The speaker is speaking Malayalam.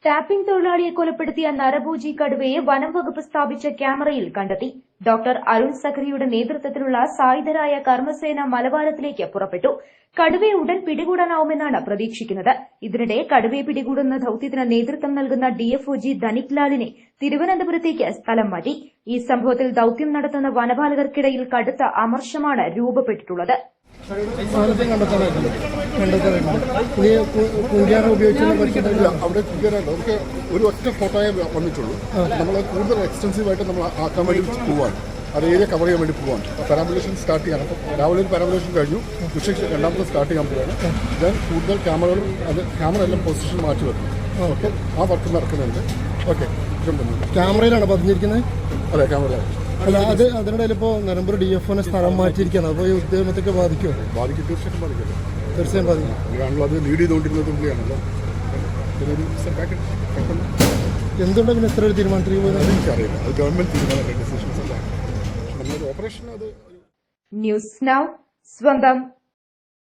ടാപ്പിംഗ് തൊഴിലാളിയെ കൊലപ്പെടുത്തിയ നരഭോജി കടുവയെ വനം വകുപ്പ് സ്ഥാപിച്ച ക്യാമറയിൽ കണ്ടെത്തി. ഡോക്ടർ അരുൺ സഖറിയുടെ നേതൃത്വത്തിലുള്ള സായുധരായ കർമ്മസേന മലബാരത്തിലേക്ക് പുറപ്പെട്ടു. കടുവയെ ഉടൻ പിടികൂടാനാവുമെന്നാണ് പ്രതീക്ഷിക്കുന്നത്. ഇതിനിടെ കടുവയെ പിടികൂടുന്ന ദൌത്യത്തിന് നേതൃത്വം നൽകുന്ന ഡിഎഫ്ഒജി ധനിക് ലാലിനെ തിരുവനന്തപുരത്തേക്ക് സ്ഥലം മാറ്റി. ഈ സംഭവത്തിൽ ദൌത്യം നടത്തുന്ന വനപാലകർക്കിടയിൽ കടുത്ത അമർഷമാണ് രൂപപ്പെട്ടിട്ടുള്ളത്. അവിടെ നമുക്ക് ഒരു ഒറ്റ ഫോട്ടോയെ വന്നിട്ടുള്ളൂ. നമ്മൾ കൂടുതൽ എക്സ്റ്റൻസീവായിട്ട് നമ്മൾ ആക്കാൻ വേണ്ടി പോവാണ്. അത് ഏരിയ കവർ ചെയ്യാൻ വേണ്ടി പോവാണ്. പാരാമ്പുലേഷൻ സ്റ്റാർട്ട് ചെയ്യണം. രാവിലെ ഒരു പാരാമ്പുലേഷൻ കഴിഞ്ഞു. ഉച്ചയ്ക്ക് രണ്ടാമത്തെ സ്റ്റാർട്ട് ചെയ്യാൻ പോവുകയാണ്. ഞാൻ കൂടുതൽ ക്യാമറകളും ക്യാമറ എല്ലാം പൊസിഷൻ മാറ്റി വെക്കണം. ഓക്കെ, ആ വർക്ക് നടക്കുന്നുണ്ട്. ഓക്കെ, ക്യാമറയിലാണ് പതിഞ്ഞിരിക്കുന്നത്. അതെ, ക്യാമറ. അല്ല, അതിനിടയിൽ ഇപ്പോൾ നിലമ്പൂർ DFOനെ സ്ഥലം മാറ്റിയിരിക്കുകയാണ്. അപ്പോൾ ഈ ഉദ്യമത്തൊക്കെ ബാധിക്കും? തീർച്ചയായിട്ടും ബാധിക്കും. ആണല്ലോ അത് ലീഡ് ചെയ്തുകൊണ്ടിരുന്നത് പുള്ളിയാണല്ലോ. എന്തുകൊണ്ട് പിന്നെ ഇത്ര ഒരു തീരുമാനത്തിലേക്ക് പോകുന്നത് എനിക്കറിയില്ല. അത് ഗവൺമെന്റ് തീരുമാനം ഡിസിഷൻസ് അല്ല. നമ്മളൊരു ഓപ്പറേഷൻ അത്. ന്യൂസ് നൗ സ്വന്തം.